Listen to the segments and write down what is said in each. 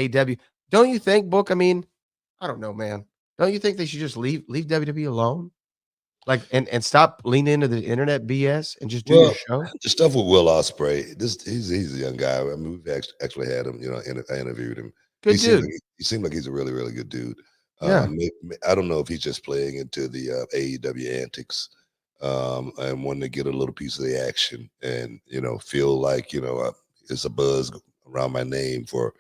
AEW. Don't you think, Book? I mean, I don't know, man. Don't you think they should just leave WWE alone? Like, and stop leaning into the internet BS and just do your Well, show? the stuff with Will Ospreay, he's a young guy. I mean, we've actually had him, I interviewed him. He Good seemed dude. like he seemed like he's a really, really good dude. Yeah. I don't know if he's just playing into the AEW antics, and wanting to get a little piece of the action, and feel like it's a buzz around my name for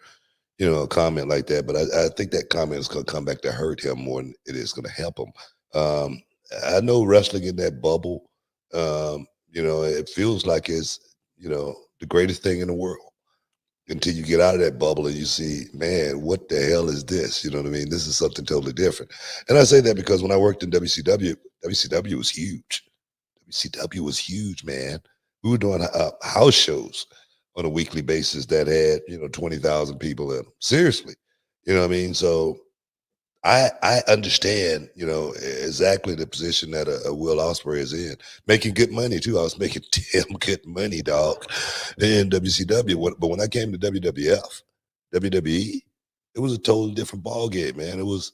a comment like that. But I think that comment is going to come back to hurt him more than it is going to help him. I know wrestling in that bubble, it feels like it's the greatest thing in the world until you get out of that bubble and you see, man, what the hell is this? You know what I mean? This is something totally different. And I say that because when I worked in WCW, WCW was huge. WCW was huge, man. We were doing house shows on a weekly basis that had 20,000 people in them. Seriously, you know what I mean? So I understand exactly the position that a Will Ospreay is in, making good money too. I was making damn good money, dog, in WCW. But when I came to WWF, WWE, it was a totally different ballgame, man. It was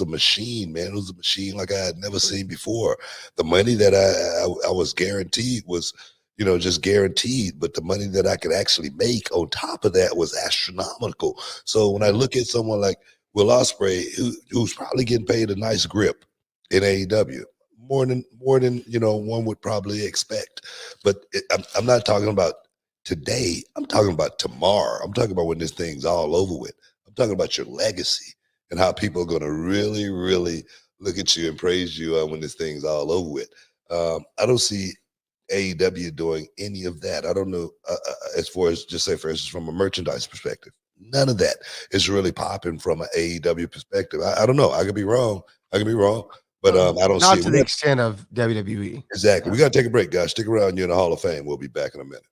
a machine, man. It was a machine like I had never seen before. The money that I was guaranteed was just guaranteed, but the money that I could actually make on top of that was astronomical. So when I look at someone like Will Ospreay, who's probably getting paid a nice grip in AEW, more than one would probably expect. But I'm not talking about today. I'm talking about tomorrow. I'm talking about when this thing's all over with. I'm talking about your legacy and how people are going to really, really look at you and praise you when this thing's all over with. I don't see AEW doing any of that. I don't know as far as, just say for instance, from a merchandise perspective. None of that is really popping from an AEW perspective. I don't know. I could be wrong. But I don't see Not it. to the extent of WWE. Exactly. We got to take a break, guys. Stick around. You're in the Hall of Fame. We'll be back in a minute.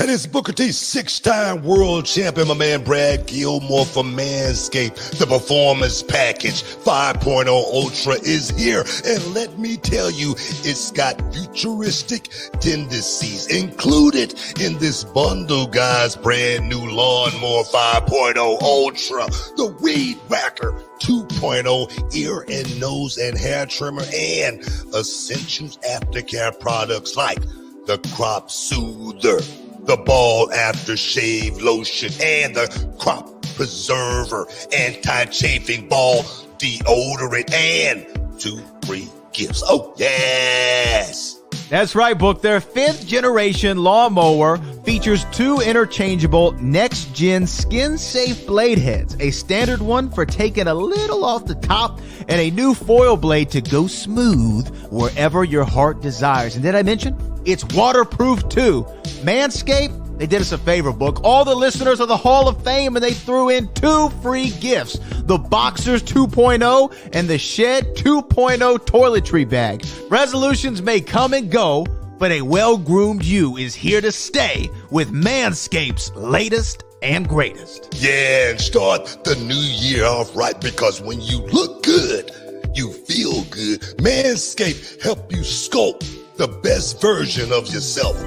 And it's Booker T, 6-time world champion, my man Brad Gilmore from Manscaped. The Performance Package 5.0 Ultra is here. And let me tell you, it's got futuristic tendencies included in this bundle, guys. Brand new Lawnmower 5.0 Ultra, the Weed Whacker 2.0 ear and nose and hair trimmer, and essentials aftercare products like the Crop Soother, the Bald Aftershave Lotion, and the Crop Preserver Anti-Chafing Ball Deodorant, and 2 free gifts. Oh, yes! That's right, Book. Their 5th generation lawnmower features 2 interchangeable next-gen skin-safe blade heads, a standard one for taking a little off the top, and a new foil blade to go smooth wherever your heart desires. And did I mention it's waterproof too? Manscaped, they did us a favor, Book. All the listeners of the Hall of Fame, and they threw in 2 free gifts: the Boxers 2.0 and the Shed 2.0 toiletry bag. Resolutions may come and go, but a well-groomed you is here to stay with Manscaped's latest and greatest. Yeah, and start the new year off right, because when you look good, you feel good. Manscaped help you sculpt the best version of yourself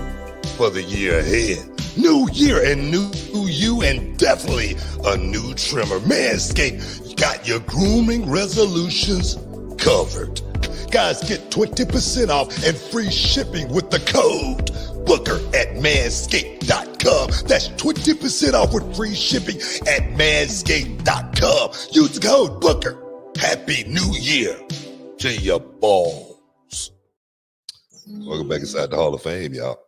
for the year ahead. New year and new you, and definitely a new trimmer. Manscaped got your grooming resolutions covered. Guys, get 20% off and free shipping with the code Booker at manscaped.com. That's 20% off with free shipping at manscaped.com. Use the code Booker. Happy New Year to your balls. Welcome back inside the Hall of Fame, y'all.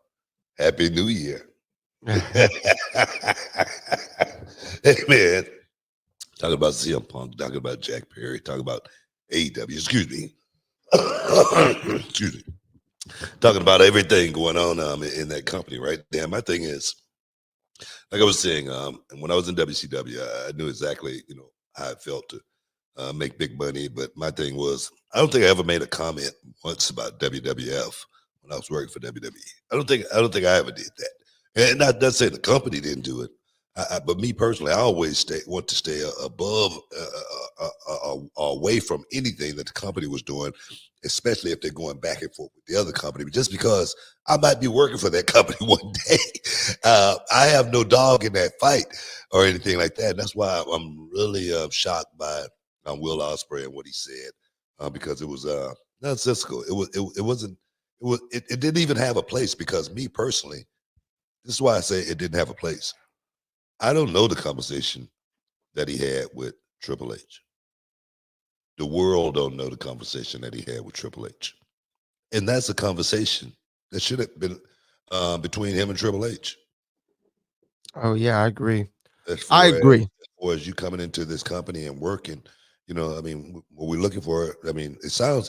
Happy New Year. Hey, man. Talking about CM Punk, talking about Jack Perry, talking about AEW, excuse me. Excuse me. Talking about everything going on in that company, right? Damn, my thing is, like I was saying, when I was in WCW, I knew exactly, how I felt to make big money. But my thing was, I don't think I ever made a comment once about WWF when I was working for WWE. I don't think I ever did that. And not saying the company didn't do it, but me personally, I always want to stay above away from anything that the company was doing, especially if they're going back and forth with the other company. Just because I might be working for that company one day, I have no dog in that fight or anything like that. And that's why I'm really shocked by Will Ospreay and what he said, because it was nonsensical. It didn't even have a place, because me personally, this is why I say it didn't have a place. I don't know the conversation that he had with Triple H. The world don't know the conversation that he had with Triple H. And that's a conversation that should have been between him and Triple H. Oh yeah, I agree. As I far agree. as you coming into this company and working, I mean, what we're looking for, I mean, it sounds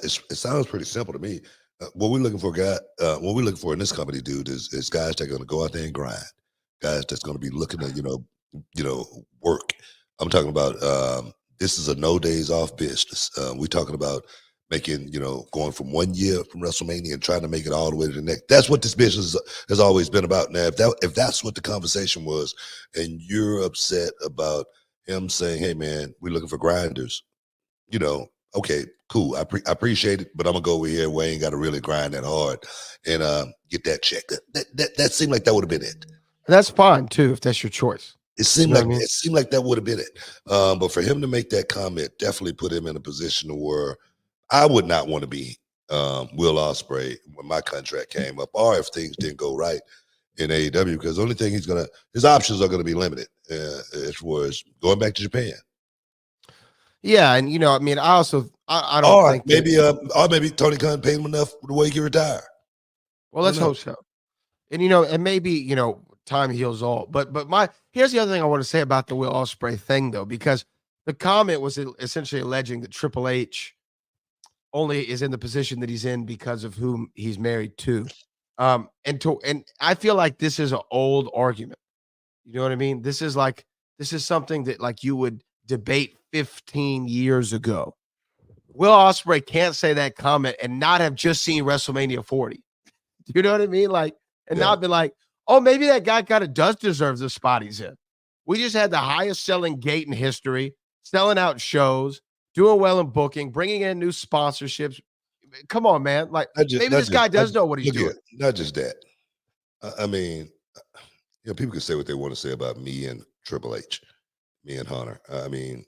pretty simple to me. What we're looking for, what we're looking for in this company, dude, is guys that are going to go out there and grind, guys that's going to be looking to, work. I'm talking about this is a no days off business. We're talking about making, going from 1 year from WrestleMania and trying to make it all the way to the next. That's what this business has always been about. Now, if that's what the conversation was, and you're upset about him saying, "Hey, man, we're looking for grinders," okay, cool. I appreciate it, but I'm gonna go over here where I ain't got to really grind that hard and get that check. That seemed like that would have been it. That's fine too, if that's your choice. It seemed You know like what I mean? it seemed like that would have been it. But for him to make that comment definitely put him in a position where I would not want to be Will Ospreay when my contract came up, or if things didn't go right in AEW, because the only thing his options are gonna be limited as far as going back to Japan. Yeah, and I mean, I also I don't Or think maybe or maybe Tony Khan paid him enough the way he can retire. well, let's hope so. And and maybe time heals all. But here's the other thing I want to say about the Will Ospreay thing, though, because the comment was essentially alleging that Triple H only is in the position that he's in because of whom he's married to. And I feel like this is an old argument. You know what I mean? This is something that like you would debate 15 years ago. Will Ospreay can't say that comment and not have just seen WrestleMania 40. You know what I mean? Like, and not be like, oh, maybe that guy kind of does deserve the spot he's in. We just had the highest selling gate in history, selling out shows, doing well in booking, bringing in new sponsorships. Come on, man. Like, maybe this guy does know what he's doing. Not just that. I mean, people can say what they want to say about me and Triple H, me and Hunter. I mean,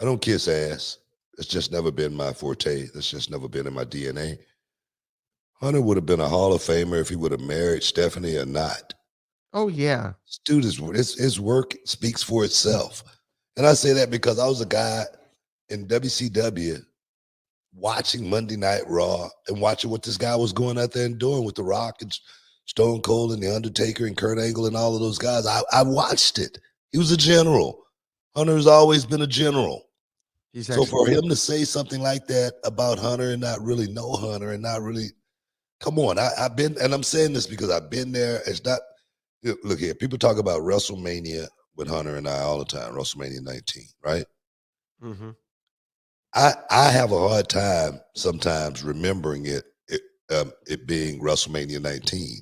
I don't kiss ass. It's just never been my forte. It's just never been in my DNA. Hunter would have been a Hall of Famer if he would have married Stephanie or not. Oh, yeah. This dude his work speaks for itself. And I say that because I was a guy in WCW watching Monday Night Raw and watching what this guy was going out there and doing with The Rock and Stone Cold and The Undertaker and Kurt Angle and all of those guys. I watched it. He was a general. Hunter has always been a general. So for him to say something like that about Hunter and not really know Hunter and not really, come on. I've been, and I'm saying this because I've been there. It's not, look here, people talk about WrestleMania with Hunter and I all the time, WrestleMania 19, right? Mm-hmm. I have a hard time sometimes remembering it being WrestleMania 19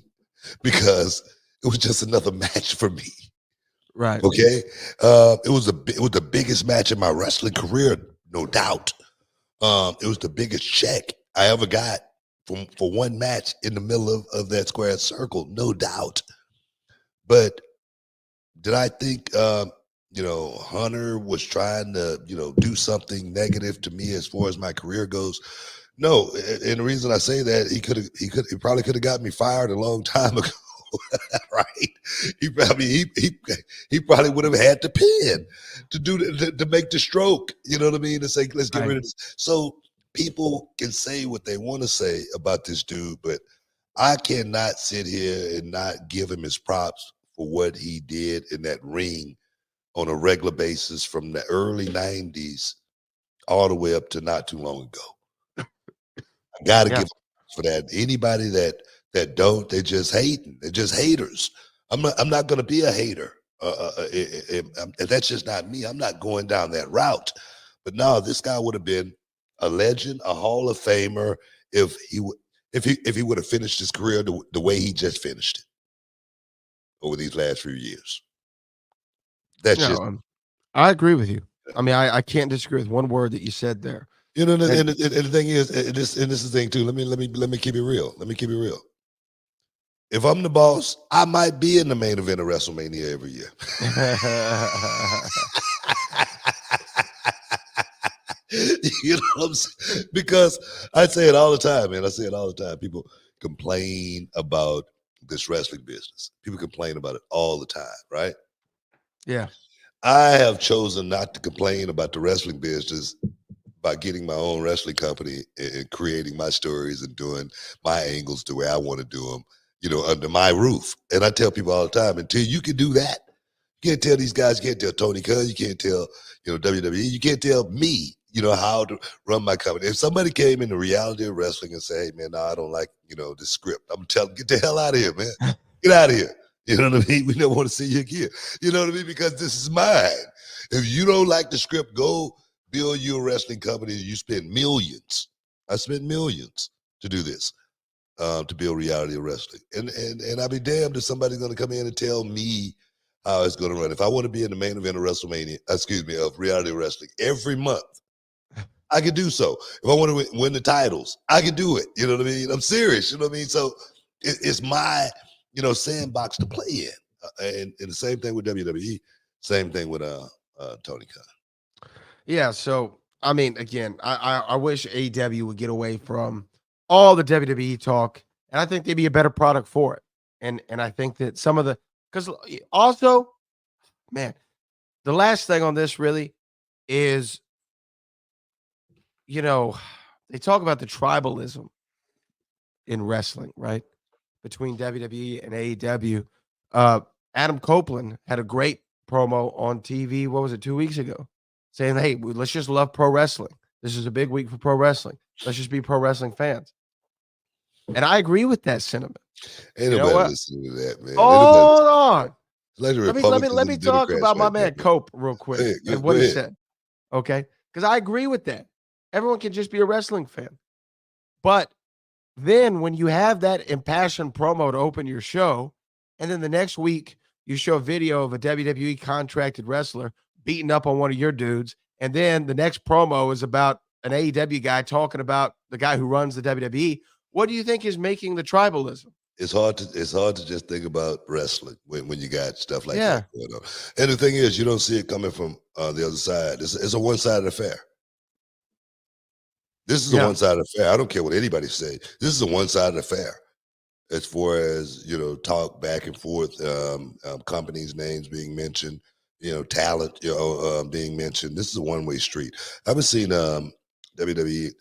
because it was just another match for me. Right. Okay. It was the biggest match in my wrestling career, no doubt. It was the biggest check I ever got for one match in the middle of that square circle, no doubt. But did I think Hunter was trying to, do something negative to me as far as my career goes? No. And the reason I say that, he probably could have got me fired a long time ago. Right? He probably would have had the pen to make the stroke. You know what I mean? To say, let's get rid of this. So people can say what they want to say about this dude, but I cannot sit here and not give him his props for what he did in that ring on a regular basis from the early 90s all the way up to not too long ago. I got to give him for that. Anybody that don't, they just hating. They're just haters. I'm not going to be a hater. That's just not me. I'm not going down that route. But no, this guy would have been a legend, a Hall of Famer if he would have finished his career the way he just finished it over these last few years. I agree with you. I mean, I can't disagree with one word that you said there. You know, and And the thing is, and this is the thing too. Let me keep it real. Let me keep it real. If I'm the boss, I might be in the main event of WrestleMania every year. You know what I'm saying? Because I say it all the time, man. I say it all the time. People complain about this wrestling business. People complain about it all the time, right? yeah. I have chosen not to complain about the wrestling business by getting my own wrestling company and creating my stories and doing my angles the way I want to do them, you know, under my roof. And I tell people all the time, until you can do that, you can't tell these guys, you can't tell Tony Khan, you can't tell, you know, WWE, you can't tell me, you know, how to run my company. If somebody came in the reality of wrestling and say, hey, man, no, I don't like, you know, the script, I'm telling, get the hell out of here, man. Get out of here. You know what I mean? We never want to see you again. You know what I mean? Because this is mine. If you don't like the script, go build you a wrestling company. You spend millions. I spent millions to do this, to build reality of wrestling. And I'll be damned if somebody's going to come in and tell me how it's going to run. If I want to be in the main event of WrestleMania, of reality wrestling every month, I could do so. If I want to win the titles, I could do it. You know what I mean? I'm serious. You know what I mean? So it's my, you know, sandbox to play in. And the same thing with WWE, same thing with Tony Khan. Yeah. So, I mean, again, I wish AEW would get away from all the WWE talk, and I think they'd be a better product for it. And I think that some of the, because also, man, the last thing on this really is, you know, they talk about the tribalism in wrestling, right? Between WWE and AEW. Adam Copeland had a great promo on TV. What was it, 2 weeks ago? Saying, hey, let's just love pro wrestling. This is a big week for pro wrestling. Let's just be pro wrestling fans. And I agree with that sentiment. Ain't You know nobody what? listening to that, man. Hold on. Like the Let me Republicans let and me the talk Democrats about my right there, man man. Cope real quick and what Go he ahead. said. Okay. Because I agree with that. Everyone can just be a wrestling fan. But then when you have that impassioned promo to open your show, and then the next week you show a video of a WWE contracted wrestler beating up on one of your dudes, and then the next promo is about an AEW guy talking about the guy who runs the WWE, what do you think is making the tribalism? It's hard to just think about wrestling when you got stuff like Yeah. that going on. And the thing is, you don't see it coming from the other side. It's a one-sided affair. This is a Yeah. one-sided affair. I don't care what anybody say. This is a one-sided affair. As far as, you know, talk back and forth, companies' names being mentioned, you know, talent, you know, being mentioned. This is a one-way street. I haven't seen WWE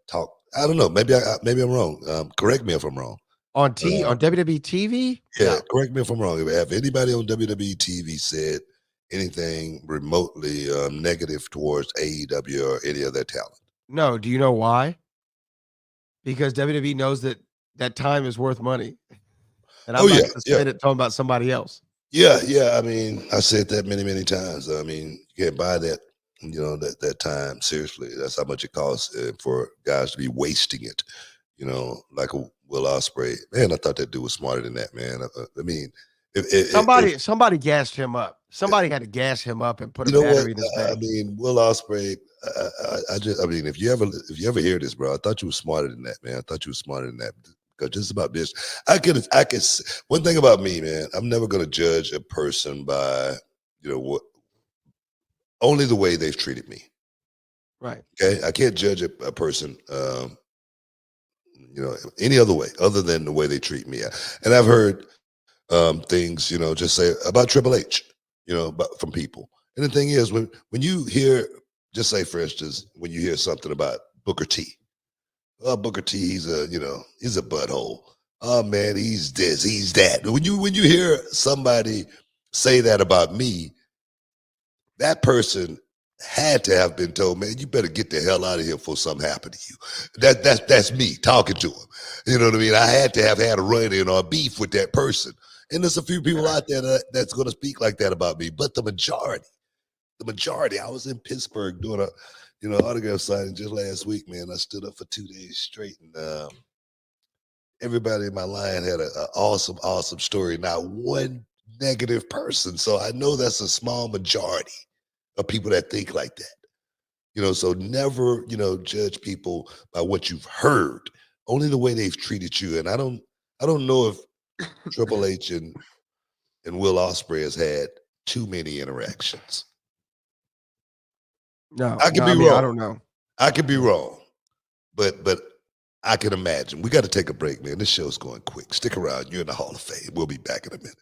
talk. I don't know. Maybe I'm wrong. Correct me if I'm wrong. On WWE TV? Yeah, No. correct me if I'm wrong. Have anybody on WWE TV said anything remotely negative towards AEW or any of their talent? No. Do you know why? Because WWE knows that that time is worth money. And Oh I'm not yeah, going to yeah, spend it talking about somebody else. yeah. I mean, I said that many times. I mean, you can't buy that, you know, that time seriously. That's how much it costs for guys to be wasting it. You know, like a Will Ospreay. Man, I thought that dude was smarter than that, man. I mean, if Somebody gassed him up. Somebody had to gas him up and put a you know what? battery in his I tank. mean, Will Ospreay. I mean, if you ever hear this, bro, I thought you were smarter than that, man. I thought you were smarter than that. Because this is about business. I could. One thing about me, man, I'm never gonna judge a person by, you know, what only the way they've treated me. Right. Okay, I can't judge a person, you know, any other way other than the way they treat me. And I've heard things, you know, just say about Triple H, you know, from people. And the thing is, when you hear, just say for instance, when you hear something about Booker T, oh Booker T, he's a butthole. Oh man, he's this, he's that. When you hear somebody say that about me, that person had to have been told, man, you better get the hell out of here before something happened to you. That's me talking to him. You know what I mean? I had to have had a run-in or a beef with that person. And there's a few people out there that's going to speak like that about me. But the majority, I was in Pittsburgh doing a, you know, autograph signing just last week, man. I stood up for 2 days straight, and everybody in my line had an awesome story. Not one negative person. So I know that's a small majority of people that think like that. So never, judge people by what you've heard, only the way they've treated you. And I don't know if Triple H and Will Ospreay has had too many interactions. No, I could be mean, wrong. I don't know. I could be wrong, but I can imagine. We got to take a break, man. This show's going quick. Stick around. You're in the Hall of Fame. We'll be back in a minute.